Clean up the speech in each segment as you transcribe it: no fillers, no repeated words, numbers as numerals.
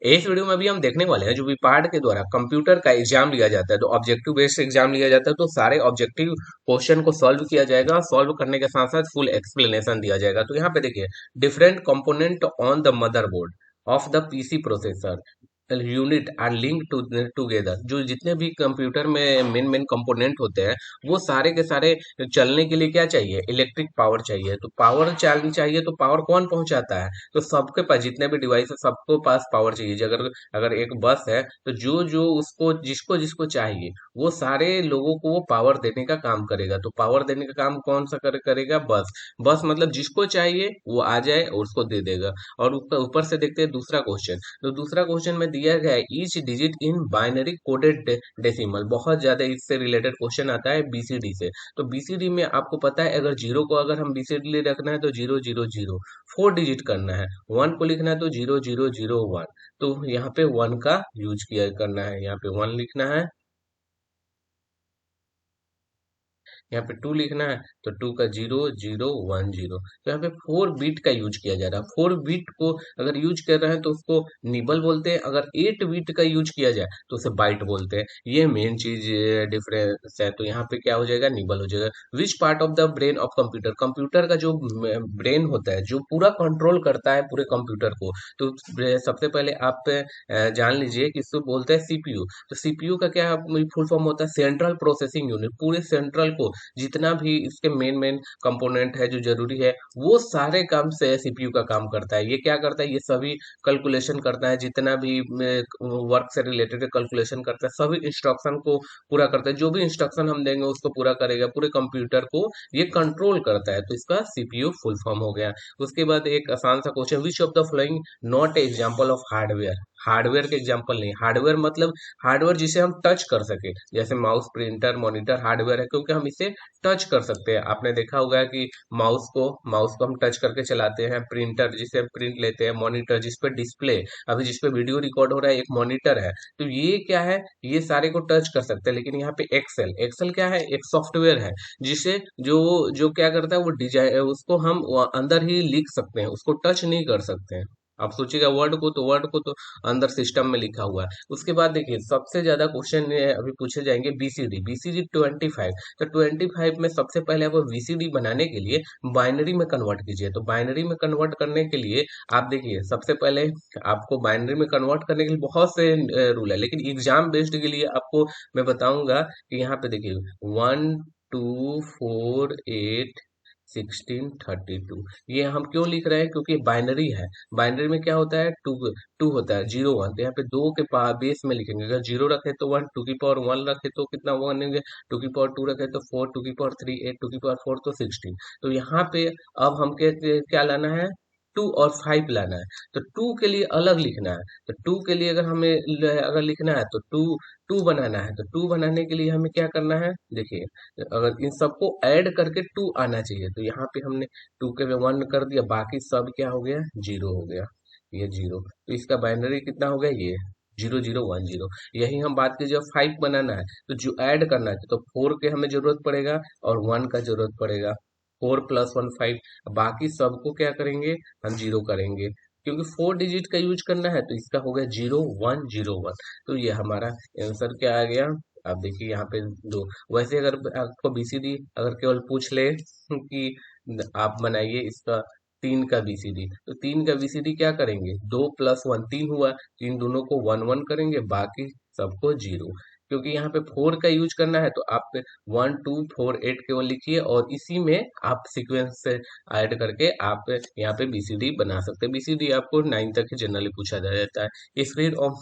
इस वीडियो में अभी हम देखने वाले हैं जो भी पार्ट के द्वारा कंप्यूटर का एग्जाम लिया जाता है, तो ऑब्जेक्टिव बेस्ड एग्जाम लिया जाता है, तो सारे ऑब्जेक्टिव क्वेश्चन को सॉल्व किया जाएगा। सॉल्व करने के साथ साथ फुल एक्सप्लेनेशन दिया जाएगा। तो यहाँ पे देखिए, different component on the motherboard of the PC processor unit are link together. जो जितने भी कंप्यूटर में मेन मेन कंपोनेंट होते हैं, वो सारे के सारे चलने के लिए क्या चाहिए? इलेक्ट्रिक पावर चाहिए। तो पावर चलनी चाहिए, तो पावर कौन पहुंचाता है? तो सबके पास जितने भी डिवाइस है, सबको पास पावर चाहिए। अगर अगर एक बस है, तो जो जो उसको जिसको जिसको चाहिए, वो सारे लोगों को वो पावर देने का काम करेगा। तो पावर देने का काम कौन सा करेगा? बस। बस मतलब जिसको चाहिए वो आ जाए और उसको दे देगा। और ऊपर ऊपर से देखते हैं दूसरा क्वेश्चन। तो दूसरा क्वेश्चन में दिया गया है each digit in binary coded decimal. बहुत ज्यादा इससे रिलेटेड क्वेश्चन आता है बीसीडी से। तो बीसीडी में आपको पता है, अगर जीरो को अगर हम बीसीडी लिए रखना है तो 0 0 0 4 डिजिट करना है। वन को लिखना है तो 0 0 0 1। तो यहाँ पे वन का यूज किया करना है, यहाँ पे वन लिखना है। यहाँ पे टू लिखना है, तो टू का 0 0 1 0। तो यहाँ पे 4 बीट का यूज किया जा रहा है। 4 बीट को अगर यूज कर रहे हैं तो उसको निबल बोलते हैं। अगर 8 बीट का यूज किया जाए तो उसे बाइट बोलते हैं। ये मेन चीज डिफरेंस है। तो यहाँ पे क्या हो जाएगा? निबल हो जाएगा। Which part of the brain of computer? Computer का जो ब्रेन होता है, जो पूरा कंट्रोल करता है पूरे कंप्यूटर को, तो सबसे पहले आप जान लीजिए कि इसको बोलते हैं सीपीयू। तो सीपीयू का क्या फुल फॉर्म होता है? Central processing unit. पूरे सेंट्रल को जितना भी इसके मेन मेन कंपोनेंट है जो जरूरी है, वो सारे काम से सीपीयू का काम करता है। ये क्या करता है? ये सभी कैलकुलेशन करता है। जितना भी वर्क से रिलेटेड कैलकुलेशन करता है, सभी इंस्ट्रक्शन को पूरा करता है। जो भी इंस्ट्रक्शन हम देंगे उसको पूरा करेगा। पूरे कंप्यूटर को ये कंट्रोल करता है। तो इसका सीपीयू फुल फॉर्म हो गया। उसके बाद एक आसान सा question, which of the following not example of hardware? Hardware के एग्जाम्पल नहीं। हार्डवेयर मतलब हार्डवेयर जिसे हम टच कर सके, जैसे माउस, प्रिंटर, मॉनिटर हार्डवेयर है, क्योंकि हम इसे टच कर सकते हैं। आपने देखा होगा कि माउस को हम टच करके चलाते हैं। प्रिंटर जिसे हम प्रिंट लेते हैं। मॉनिटर जिस पे डिस्प्ले, अभी जिस पे वीडियो रिकॉर्ड हो रहा है, एक मॉनिटर है। तो ये क्या है? ये सारे को टच कर सकते हैं। लेकिन यहाँ पे एक्सेल, एक्सेल क्या है? एक सॉफ्टवेयर है, जिसे जो जो क्या करता है, वो डिजाइन, उसको हम अंदर ही लिख सकते हैं, उसको टच नहीं कर सकते हैं। आप सोचिएगा वर्ड को तो अंदर सिस्टम में लिखा हुआ है। उसके बाद देखिए, सबसे ज्यादा क्वेश्चन अभी पूछे जाएंगे बीसीडी। बीसीडी 25। तो 25 में सबसे पहले आपको बीसीडी बनाने के लिए बाइनरी में कन्वर्ट कीजिए। तो बाइनरी में कन्वर्ट करने के लिए आप देखिए, सबसे पहले आपको बाइनरी में कन्वर्ट करने के लिए बहुत से रूल है, लेकिन एग्जाम बेस्ड के लिए आपको मैं बताऊंगा कि यहाँ पे देखिए, 1 2 4 8 16 32। ये हम क्यों लिख रहे हैं? क्योंकि बाइनरी है। बाइनरी में क्या होता है? टू टू होता है, 0 1। तो यहाँ पे दो के बेस में लिखेंगे। अगर जीरो रखे तो वन, टू की पावर वन रखे तो कितना वन होंगे? टू की पावर टू रखे तो फोर, टू की पावर थ्री एट, टू की पावर फोर तो 16। तो यहाँ पे अब हम क्या लाना है? 2 और 5 लाना है। तो टू के लिए अलग लिखना है। तो टू के लिए अगर हमें अगर लिखना है तो टू टू बनाना है। तो टू बनाने के लिए हमें क्या करना है? देखिए, अगर इन सबको ऐड करके टू आना चाहिए, तो यहाँ पे हमने टू के पे वन कर दिया, बाकी सब क्या हो गया? जीरो हो गया। ये जीरो, तो इसका बाइनरी कितना हो गया? ये 0 0 1 0। यही हम बात की, जब 5 बनाना है तो जो ऐड करना है, तो फोर के हमें जरूरत पड़ेगा और वन का जरूरत पड़ेगा। 4 + 1 5। बाकी सबको क्या करेंगे? हम जीरो करेंगे, क्योंकि 4 डिजिट का यूज करना है। तो इसका हो गया 0 1 0 1। तो ये हमारा आंसर क्या आ गया? आप देखिए यहाँ पे दो। वैसे अगर आपको बीसीडी अगर केवल पूछ ले कि आप बनाइए इसका 3 का बीसीडी, तो 3 का बीसीडी क्या करेंगे? 2 + 1 3 हुआ। तो इन दोनों को वन वन करेंगे, बाकी सबको जीरो। क्योंकि यहाँ पे फोर का यूज करना है, तो आप 1 2 4 8 केवल लिखिए, और इसी में आप सीक्वेंस से ऐड करके आप यहाँ पे बीसीडी बना सकते हैं। बीसीडी आपको 9 तक ही जनरली पूछा जा जाता है। Screen of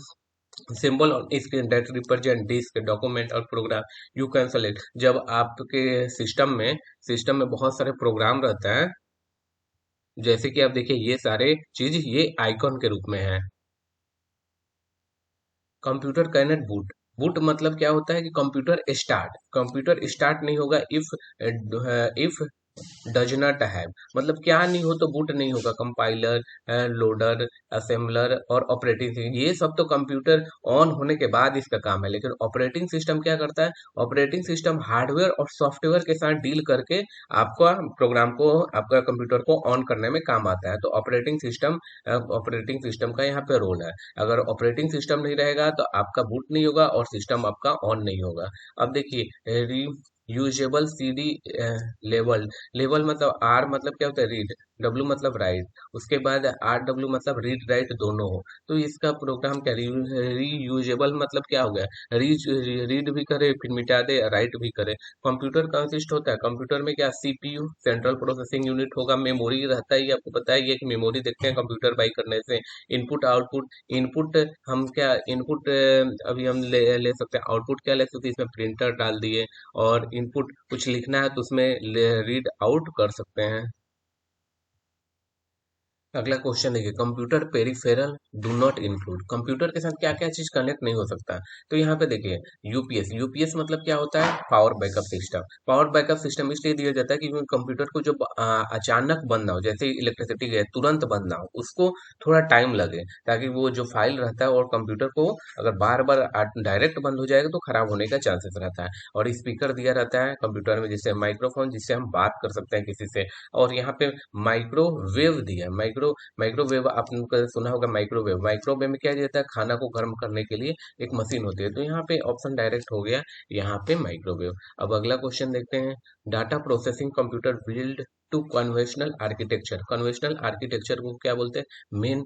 symbol on screen that represent disk, document और प्रोग्राम यू कैन सेलेक्ट। जब आपके सिस्टम में बहुत सारे प्रोग्राम रहता है, जैसे कि आप देखिए, ये सारे चीज ये आइकॉन के रूप में है। Computer cannot boot. बूट मतलब क्या होता है? कि कंप्यूटर स्टार्ट नहीं होगा इफ डज नॉट हैव, मतलब क्या नहीं हो तो बूट नहीं होगा, कंपाइलर, लोडर, असेंबलर और ऑपरेटिंग सिस्टम, ये सब तो कंप्यूटर ऑन होने के बाद इसका काम है। लेकिन ऑपरेटिंग सिस्टम क्या करता है, ऑपरेटिंग सिस्टम हार्डवेयर और सॉफ्टवेयर के साथ डील करके आपका प्रोग्राम को, आपका कंप्यूटर को ऑन करने में काम आता है। तो ऑपरेटिंग सिस्टम का यहाँ पे रोल है। अगर ऑपरेटिंग सिस्टम नहीं रहेगा तो आपका बूट नहीं होगा और सिस्टम आपका ऑन नहीं होगा। अब देखिए, यूजेबल सीडी लेवल, लेवल मतलब आर मतलब क्या होता है, रीड, डब्ल्यू मतलब राइट, उसके बाद आर डब्ल्यू मतलब रीड राइट दोनों हो, तो इसका प्रोग्राम क्या, रीयूजेबल मतलब क्या हो गया, रीड भी करे फिर मिटा दे, राइट भी करे। कंप्यूटर कंसिस्ट होता है, कंप्यूटर में क्या, सीपीयू सेंट्रल प्रोसेसिंग यूनिट होगा, मेमोरी रहता है, ये आपको पता है, ये कि मेमोरी देखते हैं कंप्यूटर बाई करने से। इनपुट आउटपुट, इनपुट हम क्या, इनपुट अभी हम ले सकते हैं, आउटपुट क्या ले सकते हैं, इसमें प्रिंटर डाल दिए, और इनपुट कुछ लिखना है तो उसमें रीड आउट कर सकते हैं। अगला क्वेश्चन देखिए, computer peripheral do not include, computer के साथ क्या क्या चीज कनेक्ट नहीं हो सकता। तो यहाँ पे देखिए, यूपीएस, यूपीएस मतलब क्या होता है, power backup system. Power backup system इसलिए दिया जाता है क्योंकि कंप्यूटर को जो अचानक बंद ना हो, जैसे इलेक्ट्रिसिटी गए तुरंत बंद ना हो, उसको थोड़ा टाइम लगे, ताकि वो जो फाइल रहता है और कंप्यूटर को अगर बार बार डायरेक्ट बंद हो जाएगा तो खराब होने का चांसेस रहता है। और स्पीकर दिया रहता है कंप्यूटर में, जिससे माइक्रोफोन, जिससे हम बात कर सकते हैं किसी से। और यहाँ पे माइक्रोवेव दिया है, माइक्रोवेव आपने सुना होगा, माइक्रोवेव, माइक्रोवेव में क्या जाता है, खाना को गर्म करने के लिए एक मशीन होती है, तो यहाँ पे ऑप्शन डायरेक्ट हो गया, यहाँ पे माइक्रोवेव। अब अगला क्वेश्चन देखते हैं, data processing computer build to conventional architecture, conventional architecture को क्या बोलते हैं, मेन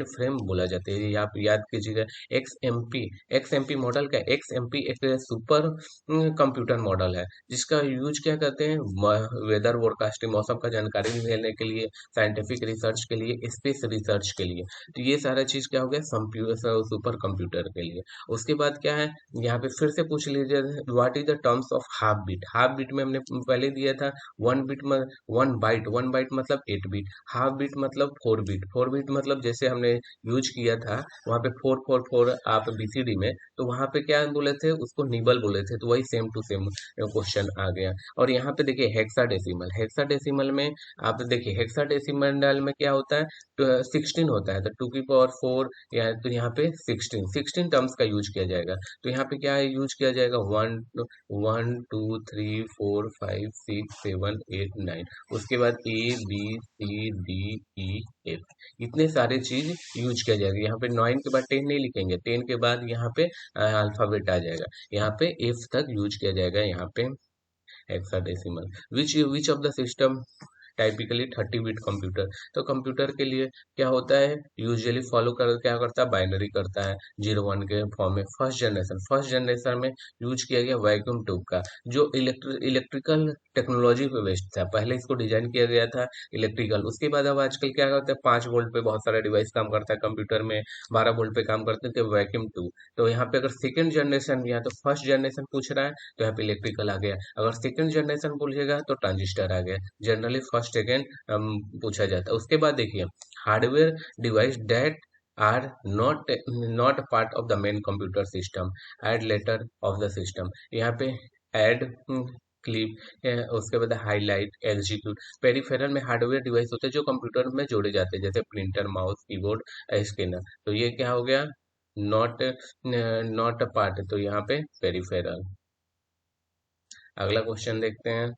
फ्रेम बोला जाता है, ये आप याद कीजिएगा। एक्सएमपी, एक्सएमपी मॉडल का, एक्सएमपी एक सुपर कंप्यूटर मॉडल है, जिसका यूज क्या करते हैं, वेदर फोरकास्टिंग, मौसम का जानकारी लेने के लिए, साइंटिफिक रिसर्च के लिए, स्पेस रिसर्च के लिए। तो ये सारा चीज क्या हो गया, सुपर कंप्यूटर के लिए। उसके बाद क्या है, यहाँ पे फिर से पूछ लीजिए, what is the terms of half bit, half bit में हमने पहले दिया था, वन बीट में, वन बाइट मतलब 8 बीट, हाफ बीट मतलब 4 बीट, 4 बीट मतलब जैसे हमने यूज किया था वहाँ पे 444 आप बीसीडी में, तो वहाँ पे क्या बोले थे, उसको निबल बोले थे, तो वही सेम टू सेम क्वेश्चन आ गया। और यहाँ पे देखिए हेक्साडेसिमल, हेक्साडेसिमल में आप देखिए, हेक्साडेसिमल में क्या होता है, 16 होता है, तो 2 की पावर 4, या तो यहाँ पे 16 टर्म्स का यूज किया जाएगा। तो यहाँ पे क्या यूज किया जाएगा, 1 1 2 3 4 5 6 7 8 9, उसके बाद ABCDEF, इतने सारे चीज यूज किया जाएगा। यहाँ पे 9 के बाद 10 नहीं लिखेंगे, 10 के बाद यहाँ पे अल्फाबेट आ जाएगा, यहाँ पे F तक यूज किया जाएगा, यहाँ पे hexadecimal. Which of the system typically 30 bit computer, तो कंप्यूटर के लिए क्या होता है, यूजुअली फॉलो कर क्या करता है, बाइनरी करता है, 0 1 के फॉर्म में। फर्स्ट जनरेशन में यूज किया गया वैक्यूम ट्यूब का, जो इलेक्ट्रिकल टेक्नोलॉजी पे बेस्ड था, पहले इसको डिजाइन किया गया था इलेक्ट्रिकल। उसके बाद अब आजकल क्या करते हैं, 5 वोल्ट पे बहुत सारा डिवाइस काम करता है कंप्यूटर में, 12 वोल्ट पे काम करते थे वैक्यूम ट्यूब। तो यहाँ पे अगर सेकंड जनरेशन या तो फर्स्ट जनरेशन पूछ रहा है तो यहाँ पे इलेक्ट्रिकल आ गया, अगर सेकंड जनरेशन पूछेगा तो ट्रांजिस्टर आ गया। जनरली फर्स्ट सेकंड पूछा जाता है। उसके बाद देखिए, hardware device that are not part of the main computer system, add letter of the system, यहाँ पे एड क्लिप, उसके बाद हाईलाइट, एग्जीक्यूट। पेरिफेरल में हार्डवेयर डिवाइस होते हैं जो कंप्यूटर में जोड़े जाते हैं, जैसे प्रिंटर, माउस, कीबोर्ड, स्कैनर। तो ये क्या हो गया, नॉट नॉट अ पार्ट, तो यहाँ पे पेरिफेरल। अगला क्वेश्चन देखते हैं,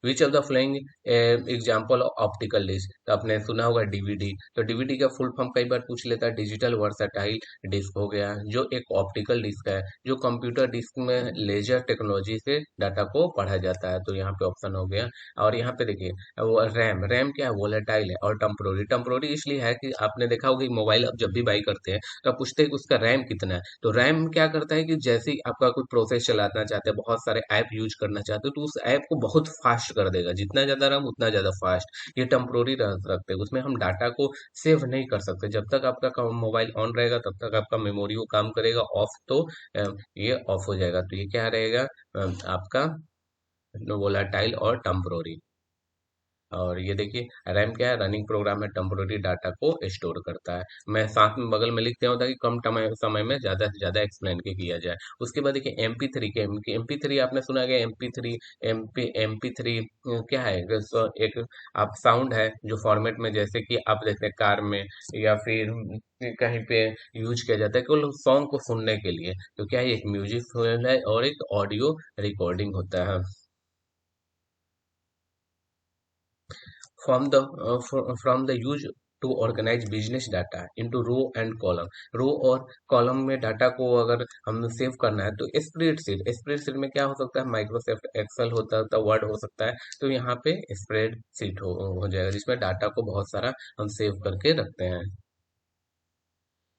which of the following example optical disk, तो आपने सुना होगा डीवीडी, तो डीवीडी का फुल फॉर्म कई बार पूछ लेता है, डिजिटल वर्सटाइल डिस्क हो गया, जो एक ऑप्टिकल डिस्क है, जो कंप्यूटर डिस्क में लेजर टेक्नोलॉजी से डाटा को पढ़ा जाता है, तो यहाँ पे ऑप्शन हो गया। और यहाँ पे देखिए, वो रैम, रैम क्या है, वोलेटाइल है, और टेम्पोररी, टेम्पोररी इसलिए है कि आपने देखा होगा कि मोबाइल आप जब भी बाई करते हैं तो आप पूछते हैं कि उसका रैम कितना है, तो रैम क्या करता है कि जैसे ही आपका कोई प्रोसेस चलाना चाहते हैं, बहुत सारे ऐप यूज करना चाहते हो, तो उस ऐप को बहुत फास्ट कर देगा, जितना ज्यादा रैम उतना ज्यादा फास्ट। ये टेम्पोररी रह सकते हैं, उसमें हम डाटा को सेव नहीं कर सकते, जब तक आपका मोबाइल ऑन रहेगा तब तक आपका मेमोरी वो काम करेगा, ऑफ तो ये ऑफ हो जाएगा, तो ये क्या रहेगा, आपका वोलाटाइल और टेम्पोररी। और ये देखिए रैम क्या है, रनिंग प्रोग्राम है, टेम्पोररी डाटा को स्टोर करता है। मैं साथ में बगल में लिख दिया होता कि कम समय में ज्यादा से ज्यादा एक्सप्लेन के किया जाए। उसके बाद देखिए MP3 के MP3 आपने सुना गया, MP3 MP3 क्या है, एक आप साउंड है जो फॉर्मेट में, जैसे कि आप देखते हैं कार में या फिर कहीं पे यूज किया जाता है केवल सॉन्ग को सुनने के लिए। तो क्या है, एक म्यूजिक फाइल है और एक ऑडियो रिकॉर्डिंग होता है। From the use to organize business data into row and column। रो और कॉलम में डाटा को अगर हम सेव करना है तो स्प्रेडशीट में क्या हो सकता है, माइक्रोसॉफ्ट एक्सेल होता है, वर्ड हो सकता है। तो यहाँ पे स्प्रेडशीट हो जाएगा जिसमें डाटा को बहुत सारा हम सेव करके रखते हैं।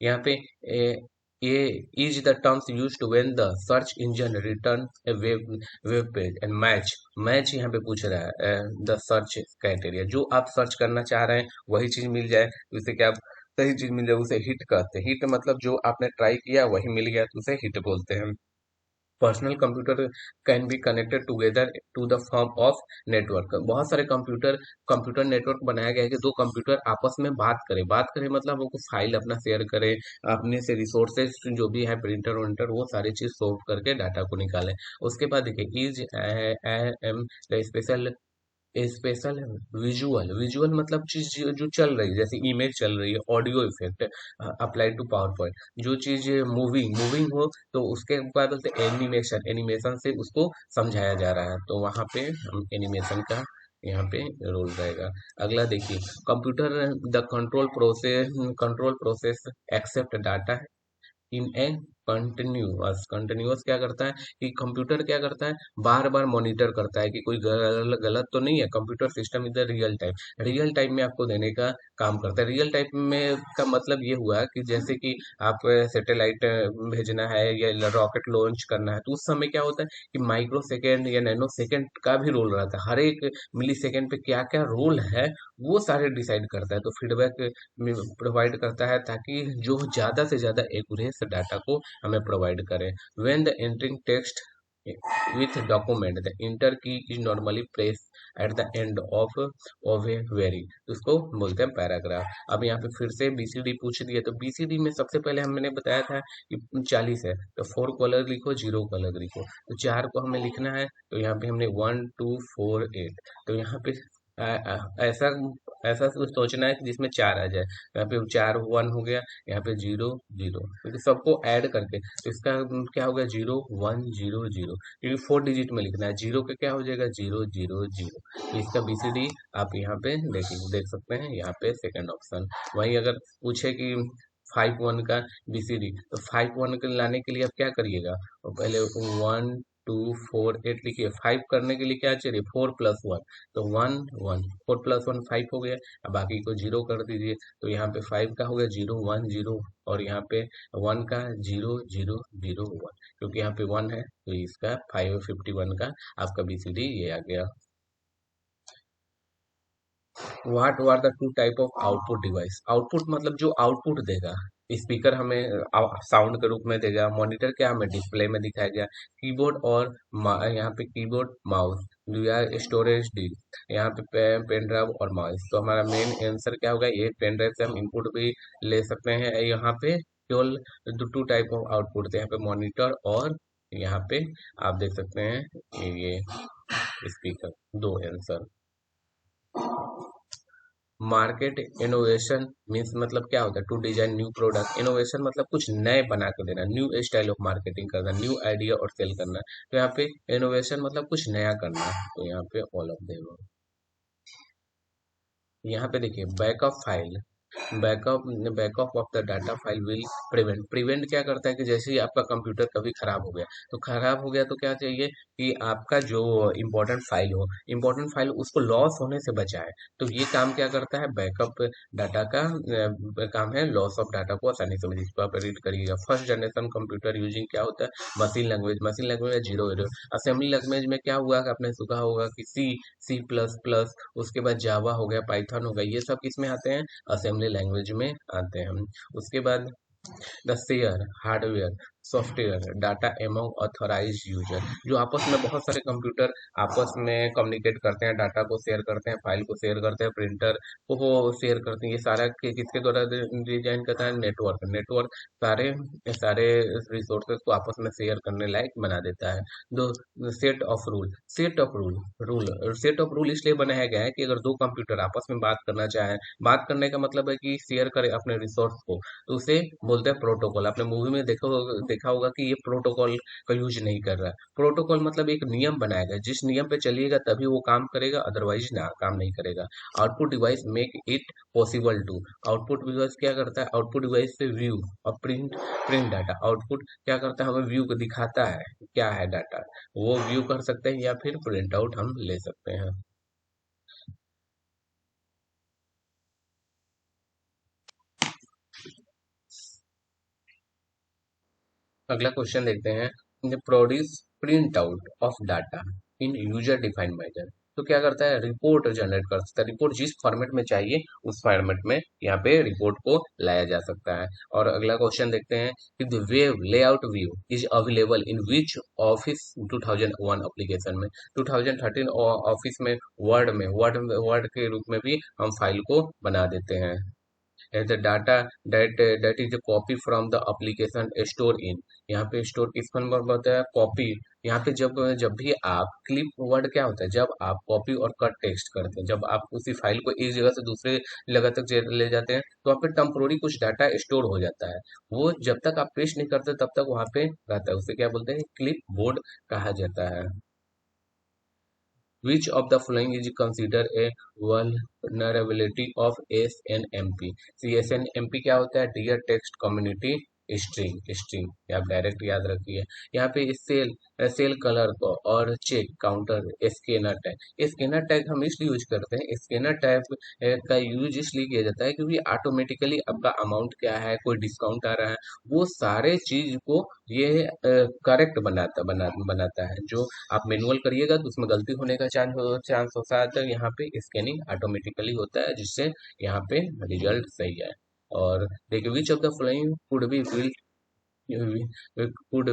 यहाँ पे ए, ये is the terms used when the search engine return A web page and match यहाँ पे पूछ रहा है द सर्च क्राइटेरिया। जो आप सर्च करना चाह रहे हैं वही चीज मिल जाए, तो इसे क्या, सही चीज मिल जाए उसे हिट कहते हैं। हिट मतलब जो आपने ट्राई किया वही मिल गया तो उसे हिट बोलते हैं। Personal computer can be connected together to the form of network. बहुत सारे कंप्यूटर नेटवर्क बनाया गया है कि दो कंप्यूटर आपस में बात करें मतलब वो फाइल अपना शेयर करें, अपने से रिसोर्सेज जो भी है प्रिंटर विंटर वो सारी चीज सोव करके डाटा को निकालें। उसके बाद देखिए is am the special visual मतलब चीज जो चल रही है, जैसे इमेज चल रही है, audio effect apply to PowerPoint. जो चीज मूविंग हो तो उसके बाद बोलते एनिमेशन से उसको समझाया जा रहा है, तो वहां पे हम एनिमेशन का यहाँ पे रोल रहेगा। अगला देखिए computer the control process accept data in a continuous क्या करता है कि कंप्यूटर क्या करता है, बार बार मॉनिटर करता है कि कोई गलत तो नहीं है। कंप्यूटर सिस्टम इधर रियल टाइम में आपको देने का काम करता है। रियल टाइम में का मतलब ये हुआ कि जैसे कि आप सैटेलाइट भेजना है या रॉकेट लॉन्च करना है तो उस समय क्या होता है कि माइक्रो सेकेंड या नैनो सेकेंड का भी रोल रहता है। हर एक मिली सेकेंड पे क्या क्या रोल है वो सारे डिसाइड करता है। तो फीडबैक प्रोवाइड करता है ताकि जो ज्यादा से ज्यादा एक्यूरेट डाटा को हमें प्रोवाइड करे। When the entering text with document the enter key is normally press at the end of a very, उसको बोलते हैं पैराग्राफ। अब यहाँ पे फिर से बीसीडी पूछ दिया, तो बीसीडी में सबसे पहले हमने बताया था कि 40 है, तो 4 को अलग लिखो, 0 को अलग लिखो। तो 4 को हमें लिखना है, तो यहाँ पे हमने 1 2 4 8। तो यहाँ पे ऐसा ऐसा कुछ सोचना है कि जिसमें 4 आ जाए। यहाँ पे 4 1 हो गया, यहाँ पे 0 0, क्योंकि सबको ऐड करके तो इसका क्या हो गया, 0 1 0 0, क्योंकि 4 डिजिट में लिखना है। 0 का क्या हो जाएगा, 0 0 0। तो इसका बीसीडी आप यहाँ पे देख सकते हैं, यहाँ पे सेकंड ऑप्शन। वहीं अगर पूछे कि 5 1 का बीसीडी, तो 5 1 के लाने के लिए आप क्या करिएगा, और पहले 1 2 4 8 लिखिए। 5 करने के लिए क्या चाहिए, 4 + 1, तो 1 1, 4 + 1 5 हो गया। अब बाकी को 0 कर दीजिए, तो यहाँ पे 5 का हो गया 0 1 0, और यहाँ पे 1 का 0 0 0 1, क्योंकि यहाँ पे 1 है तो इसका 551 का आपका बीसीडी ये आ गया। What are the two type of output device. Output मतलब जो आउटपुट देगा, स्पीकर हमें साउंड के रूप में देगा, मॉनिटर क्या हमें डिस्प्ले में दिखाएगा, कीबोर्ड और यहाँ पे कीबोर्ड माउस, या स्टोरेज डी, यहाँ पे पेन ड्राइव और माउस। तो हमारा मेन आंसर क्या होगा, ये पेन ड्राइव से हम इनपुट भी ले सकते हैं। यहाँ पे केवल टू टाइप ऑफ आउटपुट थे, यहाँ पे मॉनिटर और यहाँ पे आप देख सकते हैं ये स्पीकर, दो आंसर। मार्केट इनोवेशन मीन्स मतलब क्या होता है, to design new product. Innovation मतलब कुछ नए बना कर देना, न्यू स्टाइल ऑफ मार्केटिंग करना, न्यू आइडिया और सेल करना। तो यहाँ पे इनोवेशन मतलब कुछ नया करना, तो यहाँ पे ऑल ऑफ देम। यहाँ पे देखिए backup file, backup backup of the data file will prevent क्या करता है कि जैसे ही आपका कंप्यूटर कभी खराब हो गया तो क्या चाहिए कि आपका जो इम्पोर्टेंट फाइल उसको लॉस होने से बचाए। तो ये काम क्या करता है, बैकअप डाटा का काम है, लॉस ऑफ डाटा को आसानी से जिसको आप रीड करिएगा। फर्स्ट जनरेशन कंप्यूटर यूजिंग क्या होता है, मशीन लैंग्वेज में 0 0। असेंबली लैंग्वेज में क्या हुआ कि आपने सुना होगा कि C++, उसके बाद जावा हो गया, पाइथन हो गया, ये सब किस में आते हैं, असेंबली लैंग्वेज में आते हैं। उसके बाद the share hardware, software data among authorise user, जो आपस में बहुत सारे कंप्यूटर आपस में कम्युनिकेट करते हैं, डाटा को शेयर करते हैं, फाइल को शेयर करते हैं, प्रिंटर को शेयर करते हैं। ये सारा किसके द्वारा डिजाइन करता है? नेटवर्क। नेटवर्क सारे सारे रिसोर्सेज को आपस में शेयर करने लायक बना देता है। दो, set of rule. Set of rule rule set of rule इसलिए बनाया गया है कि अगर दो कंप्यूटर आपस में बात करना चाहें, बात करने का मतलब है कि शेयर करें अपने रिसोर्स को, तो उसे बोलते हैं प्रोटोकॉल। आपने मूवी में देखा होगा कि ये प्रोटोकॉल का यूज नहीं कर रहा है। प्रोटोकॉल मतलब एक नियम बनाया गया, जिस नियम पे चलिएगा तभी वो काम करेगा, अदरवाइज ना काम नहीं करेगा। Output device make it possible to. Output device क्या करता है? आउटपुट डिवाइस से व्यू और प्रिंट प्रिंट डाटा। आउटपुट क्या करता है? हमें व्यू को दिखाता है क्या है डाटा, वो व्यू कर सकते हैं या फिर प्रिंट आउट हम ले सकते हैं। अगला क्वेश्चन देखते हैं, produce print out of data in user defined method. तो क्या करता है? रिपोर्ट जनरेट कर सकता है। रिपोर्ट जिस फॉर्मेट में चाहिए उस फॉर्मेट में यहाँ पे रिपोर्ट को लाया जा सकता है। और अगला क्वेश्चन देखते हैं कि the web layout view is available in which office 2001 application में। 2013 ऑफिस में वर्ड के रूप में भी हम फाइल को बना देते हैं। the data that is a copy from the application store in। यहाँ पे स्टोर किस फॉर्म में होता है? कॉपी। यहाँ पे जब जब भी आप क्लिप वर्ड क्या होता है? जब आप कॉपी और कट टेक्स्ट करते हैं, जब आप उसी फाइल को एक जगह से दूसरे जगह तक ले जाते हैं, तो वहाँ पे टेम्पोररी कुछ डाटा स्टोर हो जाता है। वो जब तक आप पेस्ट नहीं करते तब तक वहाँ पे रहता है, उसे क्या बोलते हैं? क्लिप बोर्ड कहा जाता है। Which of the following is considered a vulnerability of SNMP? SNMP क्या होता है? Dear text community string. String आप डायरेक्ट याद रखिए। यहाँ पे सेल सेल कलर को और check counter scanner tag. Scanner tag हम इसलिए यूज करते हैं, स्कैनर टैग का यूज इसलिए किया जाता है क्योंकि ऑटोमेटिकली आपका अमाउंट क्या है, कोई डिस्काउंट आ रहा है, वो सारे चीज को ये करेक्ट बनाता है। जो आप मैनुअल करिएगा तो उसमें गलती होने का चांस होता है, तो यहाँ पे स्कैनिंग ऑटोमेटिकली होता है, जिससे यहाँ पे रिजल्ट सही है। और देखिए, विच of the following could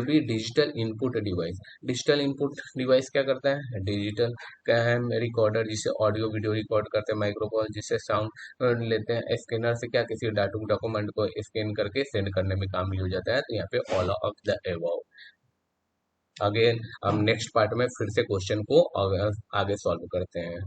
be digital input device. Digital input device क्या करता है? डिजिटल क्या है? रिकॉर्डर, जिससे ऑडियो वीडियो रिकॉर्ड करते हैं। माइक्रोफोन, जिससे साउंड लेते हैं। स्कैनर से क्या किसी डॉक्यूमेंट को स्कैन करके सेंड करने में काम भी हो जाता है। तो यहाँ पे all of the above. Again हम नेक्स्ट पार्ट में फिर से क्वेश्चन को आगे सॉल्व करते हैं।